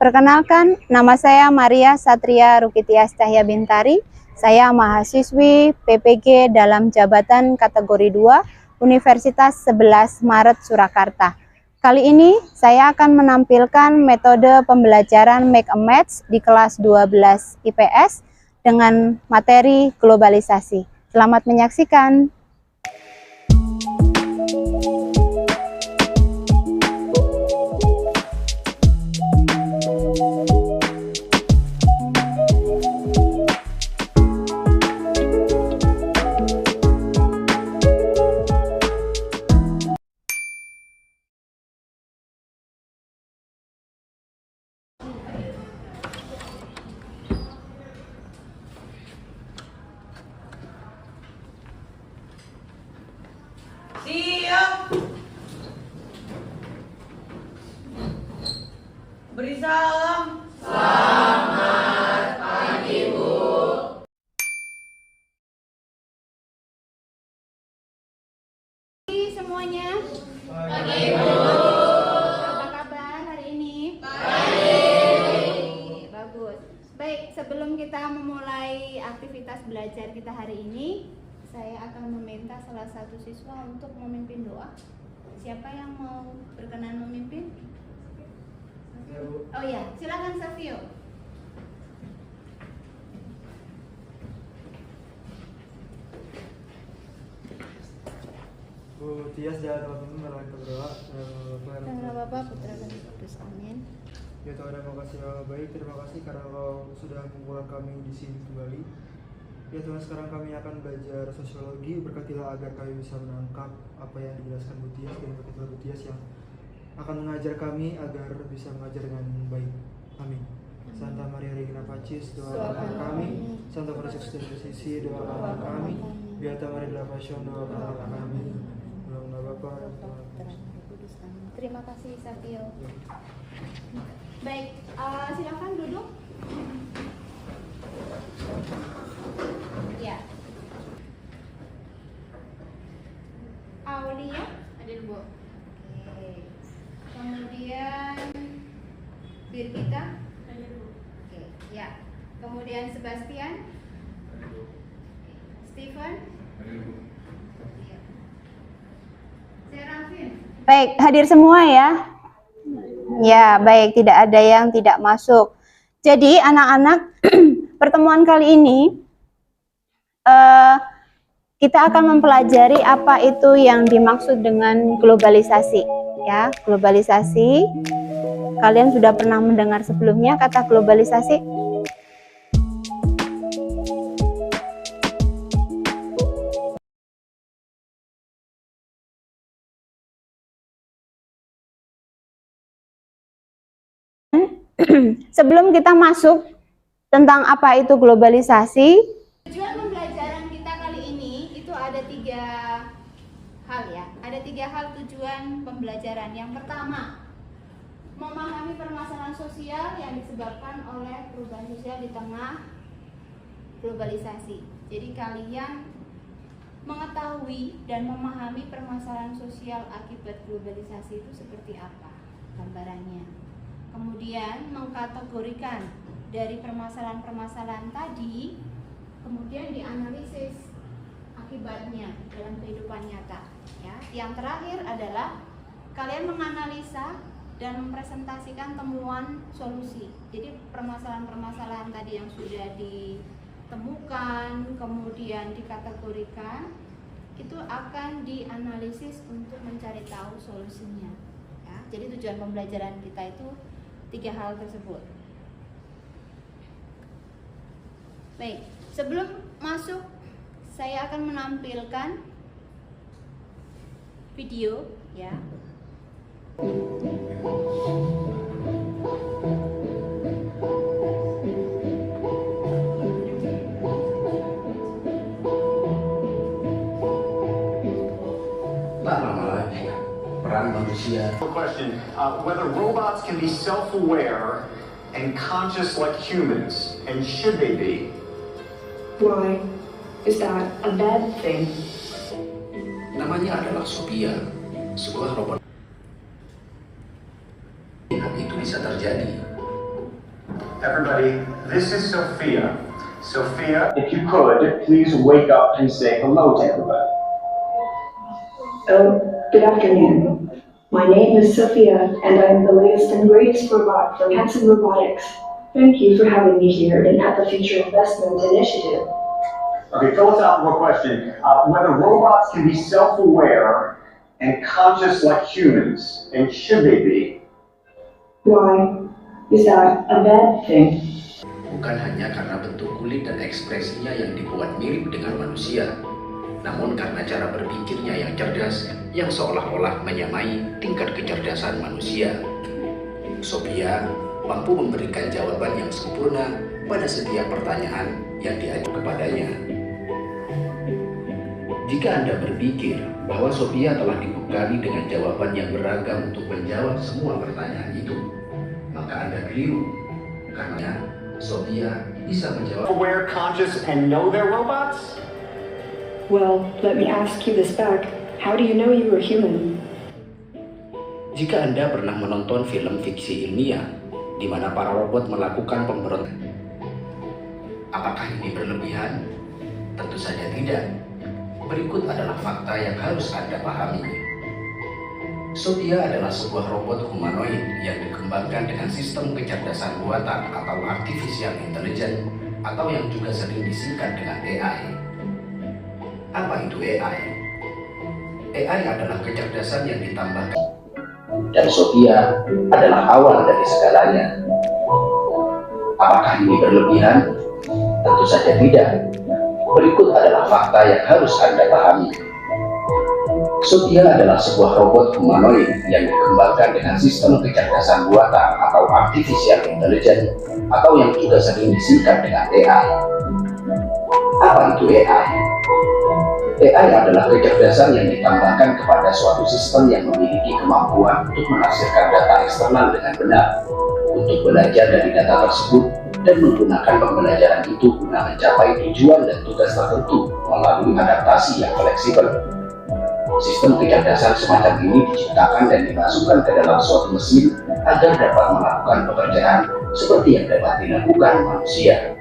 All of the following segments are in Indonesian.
Perkenalkan, nama saya Maria Satria Rukitias Cahya Bintari. Saya mahasiswi PPG dalam jabatan kategori 2 Universitas 11 Maret Surakarta. Kali ini saya akan menampilkan metode pembelajaran Make a Match di kelas 12 IPS dengan materi globalisasi. Selamat menyaksikan. Siap. Beri salam. Selamat pagi, Bu. Semuanya. Pagi, Bu. Apa kabar hari ini? Baik. Bagus. Baik, sebelum kita memulai aktivitas belajar kita hari ini, saya akan meminta salah satu siswa untuk memimpin doa. Siapa yang mau berkenan memimpin? Oh ya, silakan Savio. Bu Tias dan teman-teman mari kita berdoa. Dalam Bapa, Putra dan Roh Kudus. Amin. Ya Tuhan, terima kasih Allah baik, terima kasih karena Kau sudah mengumpulkan kami di sini kembali. Ya Tuhan, sekarang kami akan belajar sosiologi. Berkatilah agar kami bisa menangkap apa yang dijelaskan Bu Tias, dan berkatilah Bu Tias yang akan mengajar kami agar bisa mengajar dengan baik. Amin. Santa Maria Regina Pacis, doakanlah kami. Santa Franciscus de Assisi, doakanlah kami. Beata Maria de la Passion, doakanlah kami. Dalam nama Bapa dan Putra dan Roh Kudus. Amin. Terima kasih Savio. Baik, silakan duduk. Ya. Aulia, hadir Bu. Oke. Kemudian Birgita, hadir Bu. Oke, ya. Kemudian Sebastian, Stephen, hadir Bu. Ya. Serafin. Baik, hadir semua ya. Ya, baik, tidak ada yang tidak masuk. Jadi anak-anak, pertemuan kali ini kita akan mempelajari apa itu yang dimaksud dengan globalisasi. Ya, globalisasi. Kalian sudah pernah mendengar sebelumnya kata globalisasi? Sebelum kita masuk tentang apa itu globalisasi, tujuan pembelajaran kita kali ini itu ada 3 hal ya. Ada 3 hal tujuan pembelajaran. Yang pertama, memahami permasalahan sosial yang disebabkan oleh perubahan sosial di tengah globalisasi. Jadi kalian mengetahui dan memahami permasalahan sosial akibat globalisasi itu seperti apa gambarannya. Kemudian mengkategorikan dari permasalahan-permasalahan tadi, kemudian dianalisis akibatnya dalam kehidupan nyata. Ya. Yang terakhir adalah kalian menganalisa dan mempresentasikan temuan solusi. Jadi permasalahan-permasalahan tadi yang sudah ditemukan, kemudian dikategorikan, itu akan dianalisis untuk mencari tahu solusinya. Ya. Jadi tujuan pembelajaran kita itu 3 hal tersebut. Baik, sebelum masuk saya akan menampilkan video ya. Question, whether robots can be self-aware and conscious like humans, and should they be? Why? Is that a bad thing? Namanya adalah Sophia, sebuah robot. Itu bisa terjadi Everybody, this is Sophia. Sophia, if you could, please wake up and say hello to everybody. Oh, good afternoon. My name is Sophia, and I'm the latest and greatest robot from Hanson Robotics. Thank you for having me here and at the Future Investment Initiative. Okay, philosophical question. Whether robots can be self-aware and conscious like humans, and should they be? Why? Is that a bad thing? Bukan hanya karena bentuk kulit dan ekspresinya yang dibuat mirip dengan manusia, namun karena cara berpikirnya yang cerdas, yang seolah-olah menyamai tingkat kecerdasan manusia. Sophia mampu memberikan jawaban yang sempurna pada setiap pertanyaan yang diajukan kepadanya. Jika Anda berpikir bahwa Sophia telah dibekali dengan jawaban yang beragam untuk menjawab semua pertanyaan itu, maka Anda keliru, karena Sophia bisa menjawab. Aware, conscious, and know they're robots? Well, let me ask you this back. How do you know you were human? Jika Anda pernah menonton film fiksi ilmiah di mana para robot melakukan pemberontakan, apakah ini berlebihan? Tentu saja tidak. Berikut adalah fakta yang harus Anda pahami. Sophia adalah sebuah robot humanoid yang dikembangkan dengan sistem kecerdasan buatan atau artificial intelligence, atau yang juga sering disingkat dengan AI. Apa itu AI? AI adalah kecerdasan yang ditambahkan, dan Sophia adalah awal dari segalanya. Apakah ini berlebihan? Tentu saja tidak. Berikut adalah fakta yang harus Anda pahami. Sophia adalah sebuah robot humanoid yang dikembangkan dengan sistem kecerdasan buatan atau artificial intelligence, atau yang juga sering disingkat dengan AI. Apa itu AI? AI adalah kecerdasan yang ditambahkan kepada suatu sistem yang memiliki kemampuan untuk menafsirkan data eksternal dengan benar, untuk belajar dari data tersebut, dan menggunakan pembelajaran itu guna mencapai tujuan dan tugas tertentu melalui adaptasi yang fleksibel. Sistem kecerdasan semacam ini diciptakan dan dimasukkan ke dalam suatu mesin agar dapat melakukan pekerjaan seperti yang dapat dilakukan manusia.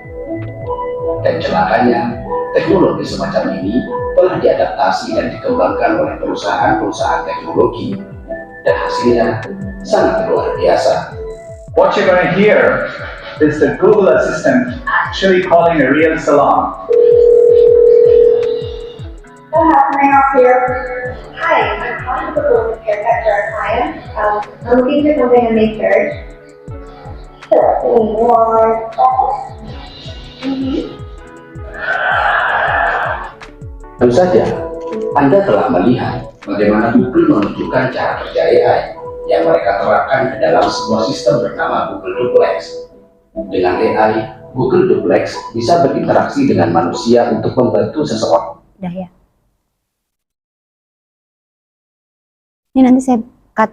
Dan celakanya, teknologi semacam ini telah diadaptasi dan dikembangkan oleh perusahaan-perusahaan teknologi, dan hasilnya sangat luar biasa. What you're going to hear is the Google Assistant actually calling a real salon. How can I help you? Hi, I'm calling to book a haircut for our client. I'm looking for something to make sure. Sure, give me 1 second. Tentu saja, Anda telah melihat bagaimana Google menunjukkan cara kerja AI yang mereka terapkan ke dalam sebuah sistem bernama Google Duplex. Dengan AI, Google Duplex bisa berinteraksi dengan manusia untuk membantu seseorang. Udah ya. Ini nanti saya cut.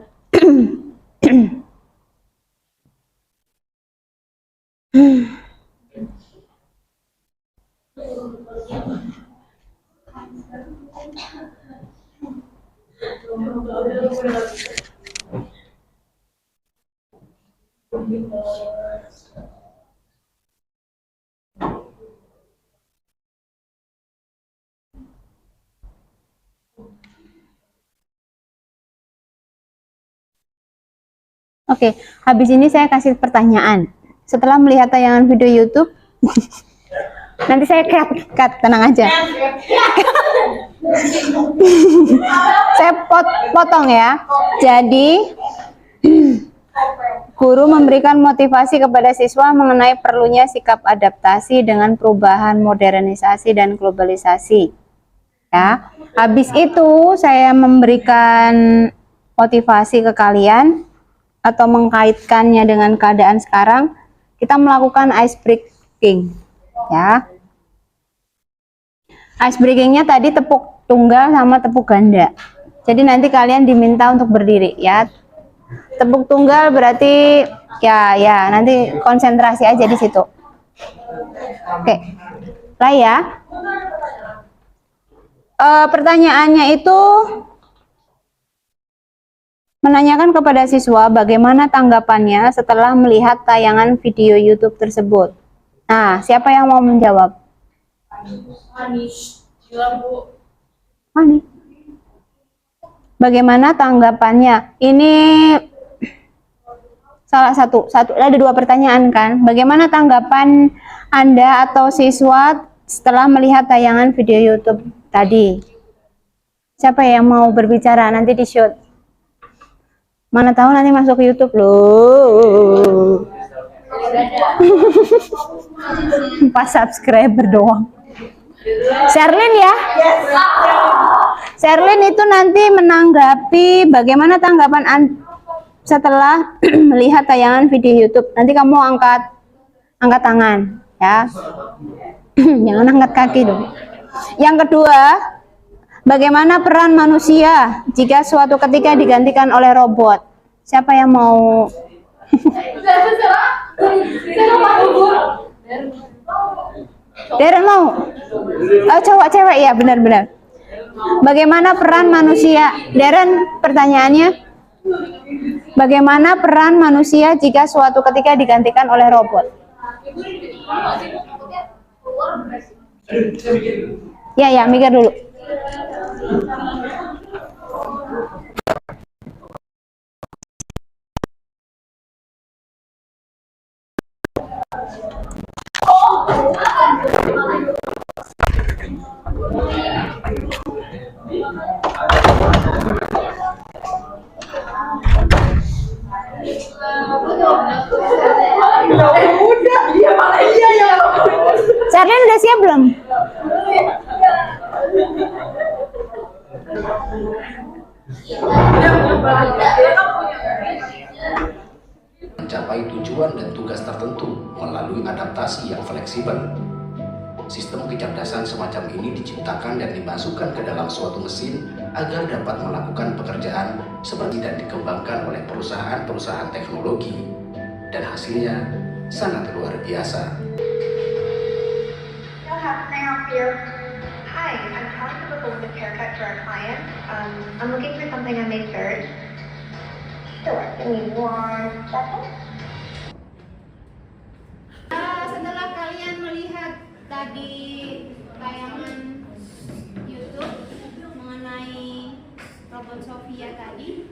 Oke, habis ini saya kasih pertanyaan. Setelah melihat tayangan video YouTube, nanti saya cut, tenang aja. Saya potong ya. Jadi, guru memberikan motivasi kepada siswa mengenai perlunya sikap adaptasi dengan perubahan modernisasi dan globalisasi. Ya, habis itu saya memberikan motivasi ke kalian atau mengkaitkannya dengan keadaan sekarang. Kita melakukan ice breaking, ya. Ice breakingnya tadi tepuk tunggal sama tepuk ganda. Jadi nanti kalian diminta untuk berdiri, ya. Tepuk tunggal berarti ya nanti konsentrasi aja di situ. Oke, lah ya. Pertanyaannya itu menanyakan kepada siswa bagaimana tanggapannya setelah melihat tayangan video YouTube tersebut. Nah, siapa yang mau menjawab? Anis. Silakan, Bu. Ani. Bagaimana tanggapannya? Ini salah satu ada dua pertanyaan kan? Bagaimana tanggapan Anda atau siswa setelah melihat tayangan video YouTube tadi? Siapa yang mau berbicara? Nanti di shoot. Mana tahu nanti masuk ke YouTube loh. Pas subscriber doang. Sherlyn ya? Sherlyn itu nanti menanggapi bagaimana tanggapan setelah melihat tayangan video YouTube. Nanti kamu angkat tangan ya. Jangan angkat kaki dong. Yang kedua, bagaimana peran manusia jika suatu ketika digantikan oleh robot? Siapa yang mau? Darren mau? Oh, cowok cewek ya, benar-benar. Bagaimana peran manusia? Darren, pertanyaannya, bagaimana peran manusia jika suatu ketika digantikan oleh robot? Ya, mikir dulu. Sherlyn udah siap belum? Mencapai tujuan dan tugas tertentu melalui adaptasi yang fleksibel. Sistem kecerdasan semacam ini diciptakan dan dimasukkan ke dalam suatu mesin agar dapat melakukan pekerjaan seperti dan dikembangkan oleh perusahaan-perusahaan teknologi, dan hasilnya sangat luar biasa. Hi, I'm calling to propose a haircut for our client. I'm looking for something I make third. Sure, give me 1 second. Setelah kalian melihat tadi tayangan YouTube mengenai robot Sophia tadi,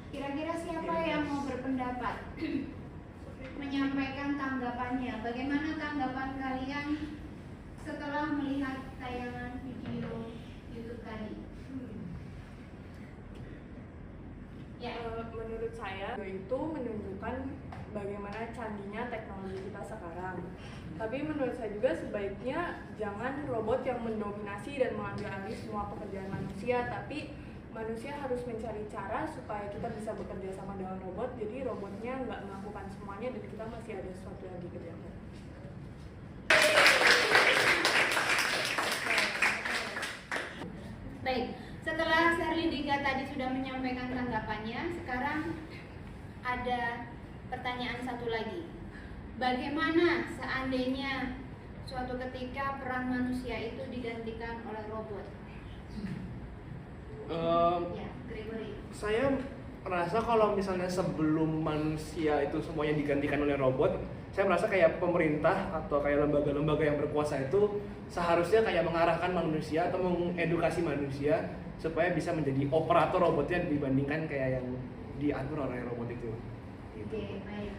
kira-kira siapa yang mau berpendapat menyampaikan tanggapannya? Bagaimana tanggapan kalian setelah melihat tayangan video YouTube tadi? Ya. Menurut saya itu menunjukkan bagaimana canggihnya teknologi kita sekarang. Tapi menurut saya juga sebaiknya jangan robot yang mendominasi dan mengambil alih semua pekerjaan manusia, tapi manusia harus mencari cara supaya kita bisa bekerja sama dengan robot, jadi robotnya nggak melakukan semuanya dan kita masih ada sesuatu yang dikerjakan. Baik, setelah Sherlyn Dika tadi sudah menyampaikan tanggapannya, sekarang ada pertanyaan satu lagi. Bagaimana seandainya suatu ketika peran manusia itu digantikan oleh robot? Ya, Gregory. Saya merasa kalau misalnya sebelum manusia itu semuanya digantikan oleh robot, saya merasa kayak pemerintah atau kayak lembaga-lembaga yang berkuasa itu seharusnya kayak mengarahkan manusia atau mengedukasi manusia supaya bisa menjadi operator robotnya dibandingkan kayak yang diatur oleh robot itu. Gitu. Oke, baik.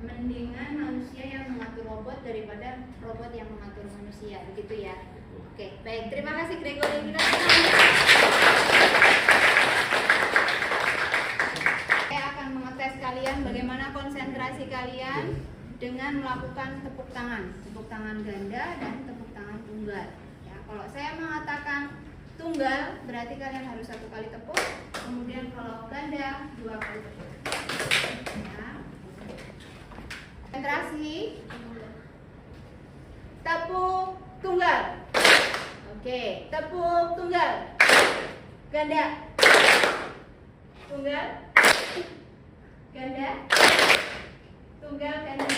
Mendingan manusia yang mengatur robot daripada robot yang mengatur manusia, begitu ya? Oke, baik. Terima kasih Gregory. Kita saya akan mengetes kalian bagaimana konsentrasi kalian dengan melakukan tepuk tangan ganda dan tepuk tangan tunggal. Ya, kalau saya mengatakan tunggal, berarti kalian harus 1 kali tepuk. Kemudian kalau ganda 2 kali tepuk. Ya. Konsentrasi. Tepuk tunggal. Oke, tepuk tunggal. Ganda. Tunggal. Ganda. Tunggal ganda.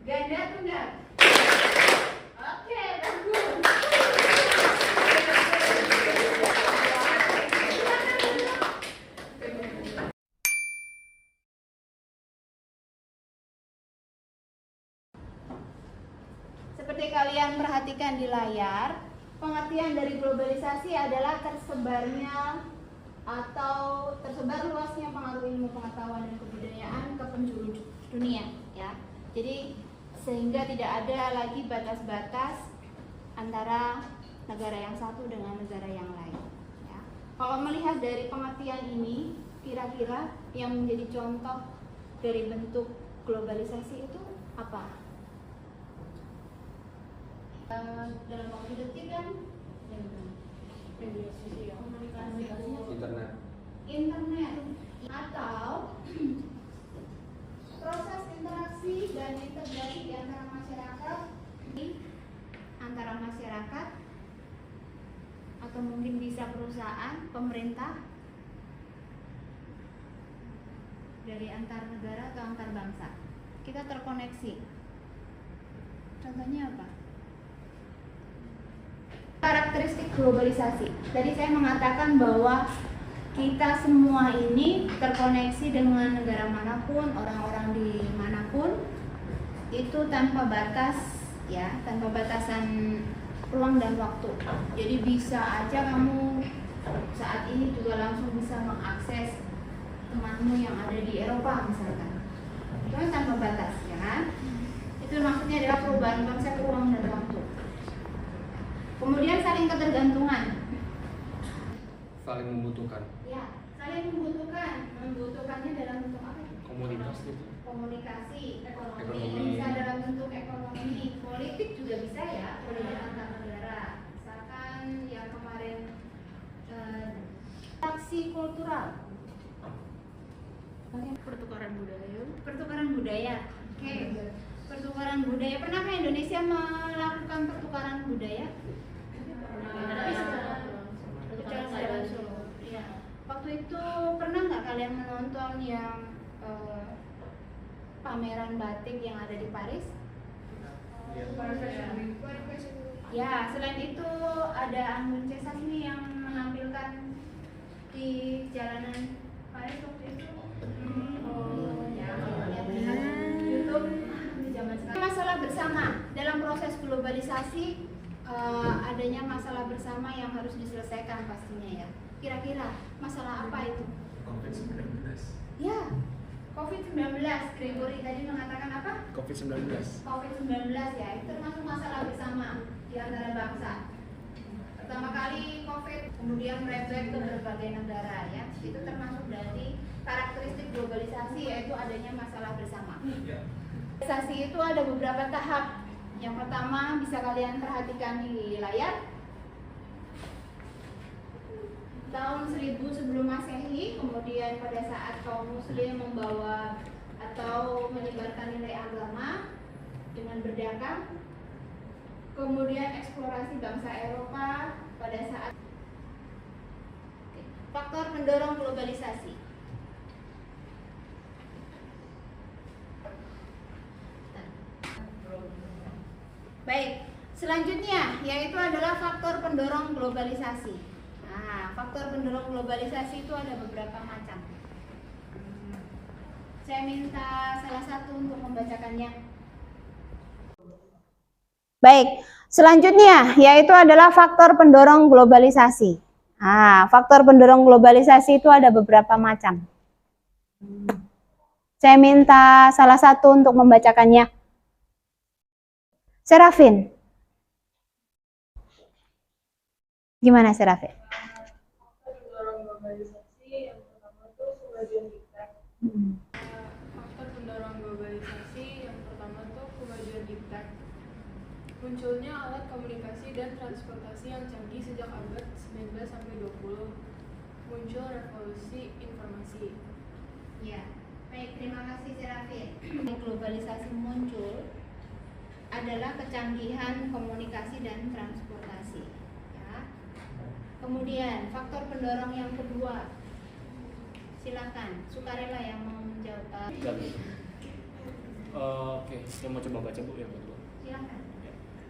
Ganda tunggal. Oke, bagus. Silakan perhatikan di layar, pengertian dari globalisasi adalah tersebarnya atau tersebar luasnya pengaruh ilmu pengetahuan dan kebudayaan ke penjuru dunia, ya. Jadi sehingga tidak ada lagi batas-batas antara negara yang satu dengan negara yang lain, ya. Kalau melihat dari pengertian ini, kira-kira yang menjadi contoh dari bentuk globalisasi itu apa? Dalam waktu detik kan internet atau proses interaksi dan integrasi di antara masyarakat atau mungkin bisa perusahaan, pemerintah, dari antar negara atau antar bangsa. Kita terkoneksi. Contohnya apa? Karakteristik globalisasi. Tadi saya mengatakan bahwa kita semua ini terkoneksi dengan negara manapun, orang-orang di manapun, itu tanpa batas, ya, tanpa batasan ruang dan waktu. Jadi bisa aja kamu saat ini juga langsung bisa mengakses temanmu yang ada di Eropa misalkan. Itu kan tanpa batas, ya kan? Itu maksudnya adalah perubahan konsep ruang dan waktu. Kemudian saling ketergantungan. Saling membutuhkan. Ya, saling membutuhkan. Membutuhkannya dalam bentuk apa? Komunitas gitu. Komunikasi, ekonomi. Bisa dalam bentuk ekonomi, politik juga bisa, ya, politik antar negara. Misalkan yang kemarin aksi kultural, pertukaran budaya. Oke. Pertukaran budaya. Pernahkah Indonesia melakukan pertukaran budaya? Ya. Waktu itu pernah nggak kalian menonton yang pameran batik yang ada di Paris? Ya, selain itu ada Anggun C. Sasmi yang menampilkan di jalanan Paris waktu itu. Lihat YouTube di zaman sekarang. Masalah bersama dalam proses globalisasi, adanya masalah bersama yang harus diselesaikan pastinya, ya. Kira-kira masalah apa itu? COVID-19. Ya, COVID-19. Gregory tadi mengatakan apa? COVID-19. COVID-19, ya, itu termasuk masalah bersama di antara bangsa. Pertama kali COVID, kemudian merebak ke berbagai negara, ya. Itu termasuk dari karakteristik globalisasi, yaitu adanya masalah bersama. Globalisasi itu ada beberapa tahap. Yang pertama bisa kalian perhatikan di layar. Tahun 1000 sebelum Masehi, kemudian pada saat kaum muslim membawa atau menyebarkan nilai agama dengan berdagang. Kemudian eksplorasi bangsa Eropa pada saat faktor pendorong globalisasi. Baik, selanjutnya yaitu adalah faktor pendorong globalisasi. Nah, faktor pendorong globalisasi itu ada beberapa macam. Saya minta salah satu untuk membacakannya. Baik, selanjutnya yaitu adalah faktor pendorong globalisasi. Nah, faktor pendorong globalisasi itu ada beberapa macam. Saya minta salah satu untuk membacakannya. Serafin. Gimana Serafin? Faktor pendorong globalisasi yang pertama tuh kemajuan diktat. Faktor pendorong globalisasi yang pertama tuh kemajuan diktat. Munculnya alat komunikasi dan transportasi yang canggih sejak abad 19 sampai 20. Muncul revolusi informasi. Ya, baik, terima kasih Serafin. Globalisasi muncul adalah kecanggihan komunikasi dan transportasi, ya. Kemudian faktor pendorong yang kedua, silakan sukarela yang mau menjawab. Oke, saya mau coba baca Bu yang kedua. Silakan.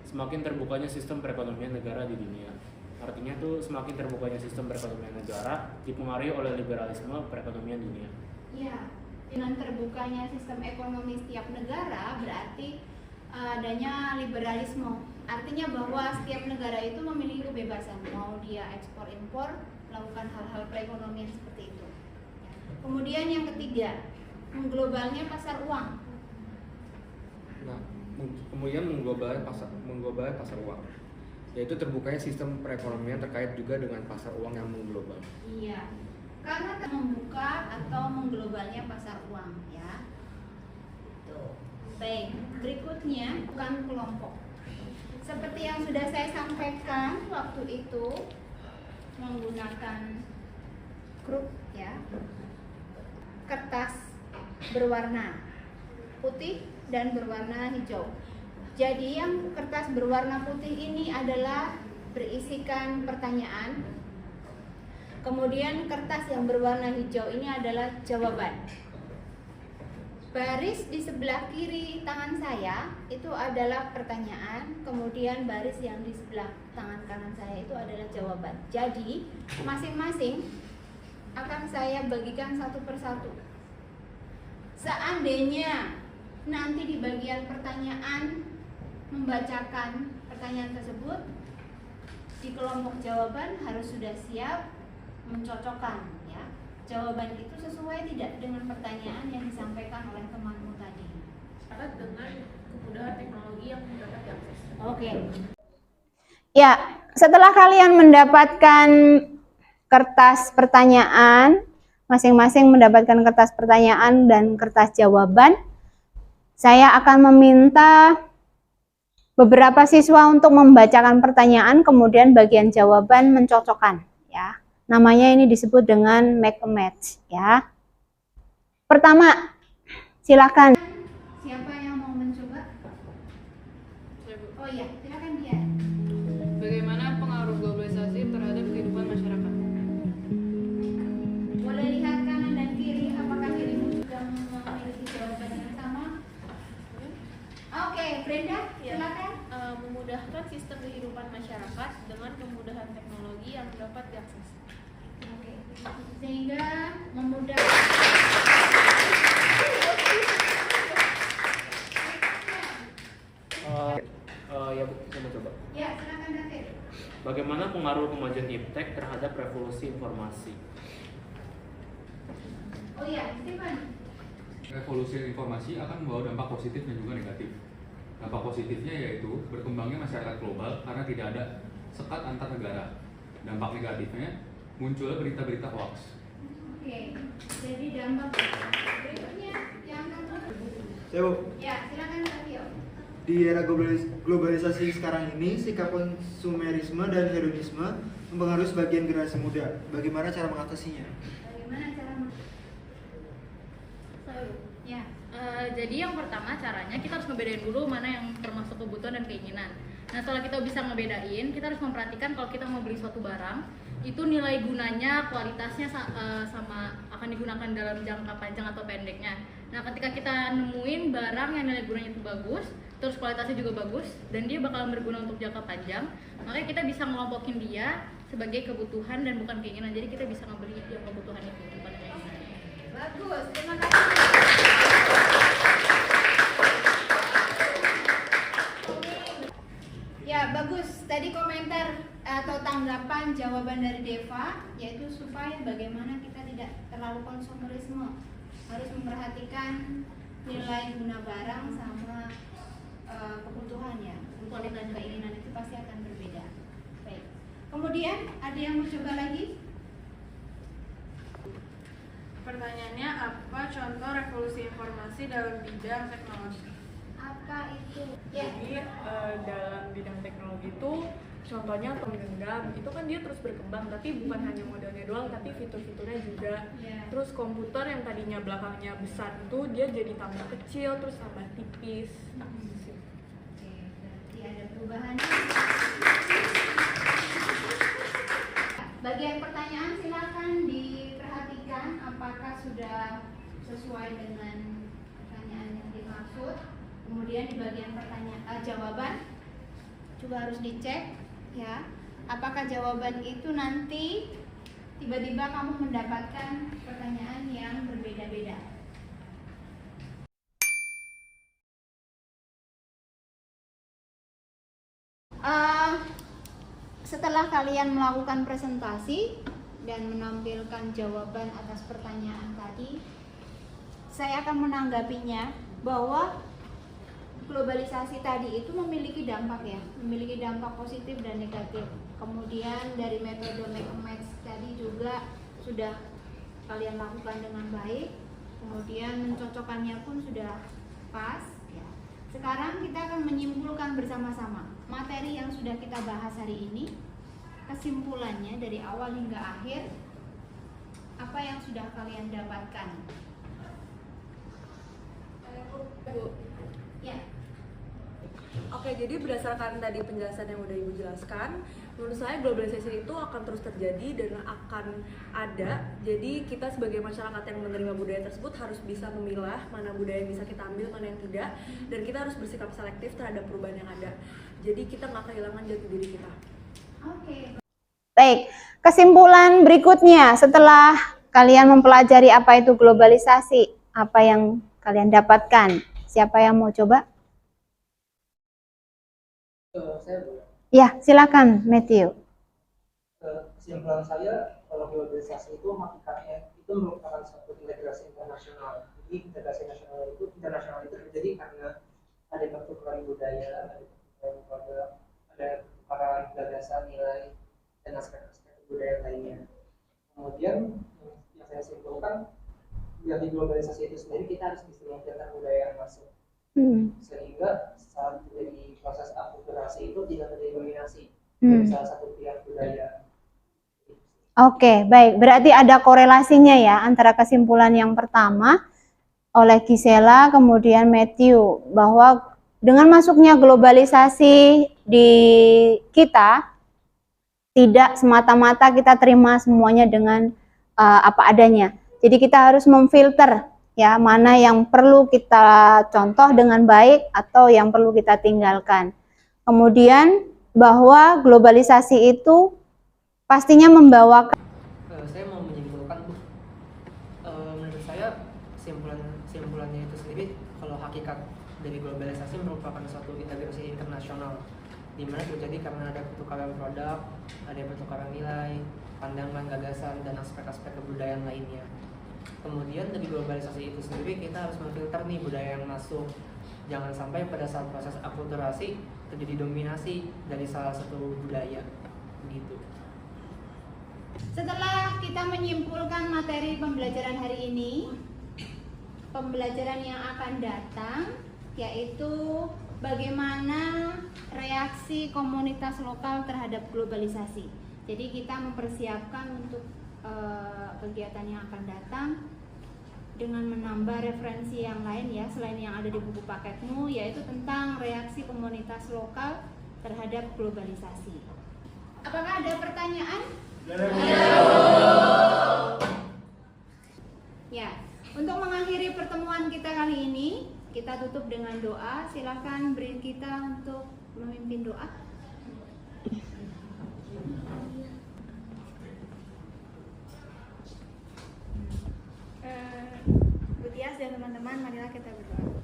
Semakin terbukanya sistem perekonomian negara di dunia. Artinya tuh semakin terbukanya sistem perekonomian negara dipengaruhi oleh liberalisme perekonomian dunia. Ya, dengan terbukanya sistem ekonomi setiap negara berarti adanya liberalisme Artinya bahwa setiap negara itu memiliki kebebasan, mau dia ekspor impor, melakukan hal-hal perekonomian seperti itu. Kemudian yang ketiga, mengglobalnya pasar uang. Nah, kemudian mengglobal pasar uang, yaitu terbukanya sistem perekonomian terkait juga dengan pasar uang yang mengglobal. Iya, karena membuka atau mengglobalnya pasar uang, ya. Tuh. Baik, berikutnya bukan kelompok. Seperti yang sudah saya sampaikan waktu itu, menggunakan grup, ya, kertas berwarna putih dan berwarna hijau. Jadi yang kertas berwarna putih ini adalah berisikan pertanyaan. Kemudian kertas yang berwarna hijau ini adalah jawaban. Baris di sebelah kiri tangan saya itu adalah pertanyaan, kemudian baris yang di sebelah tangan kanan saya itu adalah jawaban. Jadi masing-masing akan saya bagikan satu persatu. Seandainya nanti di bagian pertanyaan membacakan pertanyaan tersebut, di kelompok jawaban harus sudah siap mencocokkan, ya. Jawaban itu sesuai tidak dengan pertanyaan yang disampaikan oleh temanmu tadi. Syarat dengan kemudahan teknologi yang dapat diakses. Oke. Ya, setelah kalian mendapatkan kertas pertanyaan, masing-masing mendapatkan kertas pertanyaan dan kertas jawaban, saya akan meminta beberapa siswa untuk membacakan pertanyaan, kemudian bagian jawaban mencocokkan, ya. Namanya ini disebut dengan make a match, ya. Pertama, silakan. Siapa yang mau mencoba? Oh iya, silakan dia. Bagaimana pengaruh globalisasi terhadap kehidupan masyarakat? Boleh lihat kanan dan kiri, apakah dirimu juga memiliki jawaban yang sama? Oke, Brenda, silakan. Memudahkan sistem kehidupan masyarakat dengan kemudahan teknologi yang dapat diakses. Oke, sehingga memudahkan. Ya Bu, saya mau coba. Ya, silakan David. Bagaimana pengaruh kemajuan iptek terhadap revolusi informasi? Oh iya, Stephen. Revolusi informasi akan membawa dampak positif dan juga negatif. Dampak positifnya yaitu berkembangnya masyarakat global karena tidak ada sekat antar negara. Dampak negatifnya munculnya berita-berita hoax. Oke, jadi dampak berikutnya yang akan. Saya Bu, Ya, silakan Tavio. di era globalisasi sekarang ini, sikap konsumerisme dan hedonisme mempengaruhi sebagian generasi muda. Bagaimana cara mengatasinya? Bagaimana cara ya. Jadi yang pertama caranya kita harus ngebedain dulu mana yang termasuk kebutuhan dan keinginan. Nah setelah kita bisa ngebedain, kita harus memperhatikan kalau kita mau beli suatu barang itu nilai gunanya, kualitasnya sama akan digunakan dalam jangka panjang atau pendeknya. Nah ketika kita nemuin barang yang nilai gunanya itu bagus, terus kualitasnya juga bagus dan dia bakalan berguna untuk jangka panjang, makanya kita bisa ngelompokin dia sebagai kebutuhan dan bukan keinginan. Jadi kita bisa ngebeli yang kebutuhan itu bukan keinginan. Bagus, terima kasih. Ya, bagus. Tadi komentar atau tanggapan jawaban dari Deva yaitu supaya bagaimana kita tidak terlalu konsumerisme, harus memperhatikan nilai guna barang sama kebutuhan ya. Kualitas dan keinginan itu pasti akan berbeda. Baik. Kemudian ada yang mau coba lagi? Pertanyaannya, apa contoh revolusi informasi dalam bidang teknologi? Apa itu? Ya. Jadi dalam bidang teknologi itu contohnya tong genggam itu kan dia terus berkembang, tapi bukan hanya modelnya doang tapi fitur-fiturnya juga. Terus komputer yang tadinya belakangnya besar itu dia jadi tambah kecil terus tambah tipis. Oke, berarti ada perubahan. Bagian pertanyaan silakan diperhatikan apakah sudah sesuai dengan pertanyaan yang dimaksud. Kemudian di bagian pertanyaan jawaban juga harus dicek ya, apakah jawaban itu nanti tiba-tiba kamu mendapatkan pertanyaan yang berbeda-beda. setelah kalian melakukan presentasi dan menampilkan jawaban atas pertanyaan tadi, saya akan menanggapinya bahwa globalisasi tadi itu memiliki dampak ya, memiliki dampak positif dan negatif. Kemudian dari metode make a match tadi juga sudah kalian lakukan dengan baik, kemudian mencocokkannya pun sudah pas ya. Sekarang kita akan menyimpulkan bersama-sama materi yang sudah kita bahas hari ini, kesimpulannya dari awal hingga akhir, apa yang sudah kalian dapatkan. Ya. Oke, jadi berdasarkan tadi penjelasan yang udah Ibu jelaskan, menurut saya globalisasi itu akan terus terjadi dan akan ada. Jadi kita sebagai masyarakat yang menerima budaya tersebut harus bisa memilah mana budaya yang bisa kita ambil, mana yang tidak, dan kita harus bersikap selektif terhadap perubahan yang ada. Jadi kita nggak kehilangan jati diri kita. Oke. Baik, kesimpulan berikutnya setelah kalian mempelajari apa itu globalisasi, apa yang kalian dapatkan? Siapa yang mau coba? Ya, silakan Matthew. Kesimpulan saya, kalau globalisasi itu hakikatnya itu merupakan suatu integrasi internasional. Jadi integrasi internasional itu terjadi karena ada pertukaran budaya, ada pertukaran produk, ada pertukaran gagasan, nilai, dan aspek-aspek budaya lainnya. Kemudian yang saya simpulkan, dari globalisasi itu sendiri kita harus bisa memfilter budaya yang masuk, sehingga saat terjadi proses akulturasi itu tidak terjadi dominasi dari salah satu pihak budaya. Oke, baik. Berarti ada korelasinya ya antara kesimpulan yang pertama oleh Gisela kemudian Matthew, bahwa dengan masuknya globalisasi di kita, tidak semata-mata kita terima semuanya dengan apa adanya. Jadi kita harus memfilter ya, mana yang perlu kita contoh dengan baik atau yang perlu kita tinggalkan. Kemudian bahwa globalisasi itu pastinya membawa. Saya mau menyimpulkan, menurut saya kesimpulannya itu sendiri, kalau hakikat dari globalisasi merupakan suatu integrasi internasional, di mana terjadi karena ada pertukaran produk, ada pertukaran nilai, pandangan, gagasan, dan aspek-aspek kebudayaan lainnya. Kemudian dari globalisasi itu sendiri kita harus memfilter nih budaya yang masuk. Jangan sampai pada saat proses akulturasi terjadi dominasi dari salah satu budaya. Begitu. Setelah kita menyimpulkan materi pembelajaran hari ini, pembelajaran yang akan datang yaitu bagaimana reaksi komunitas lokal terhadap globalisasi. Jadi kita mempersiapkan untuk kegiatan yang akan datang dengan menambah referensi yang lain ya, selain yang ada di buku paketmu, yaitu tentang reaksi komunitas lokal terhadap globalisasi. Apakah ada pertanyaan? Ya, untuk mengakhiri pertemuan kita kali ini, kita tutup dengan doa. Silakan beri kita untuk memimpin doa. Butias dan teman-teman, marilah kita berdoa.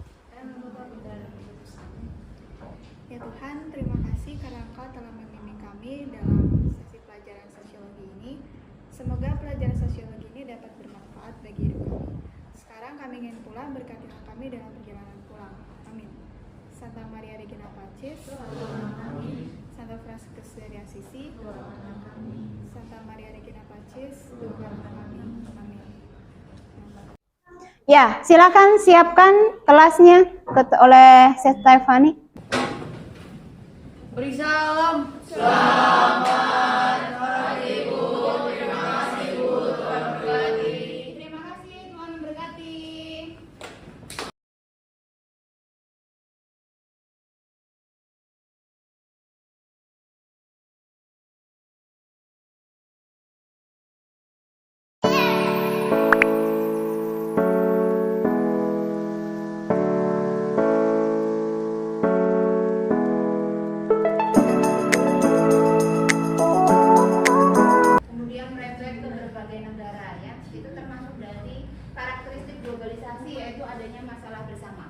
Ya Tuhan, terima kasih karena Engkau telah membimbing kami dalam sesi pelajaran sosiologi ini. Semoga pelajaran sosiologi ini dapat bermanfaat bagi hidup kami. Sekarang kami ingin pulang, berkatilah kami dalam perjalanan pulang. Amin. Santa Maria Regina Pacis, Santa Franciscus dari Assisi, Santa Maria Regina Pacis, doakanlah kami. Amin. Ya, silakan siapkan kelasnya oleh Stephanie. Beri salam. Selamat hari Bu. Terima kasih Bu. Tuhan memberkati. Terima kasih, Tuhan memberkati. Karakteristik globalisasi yaitu adanya masalah bersama.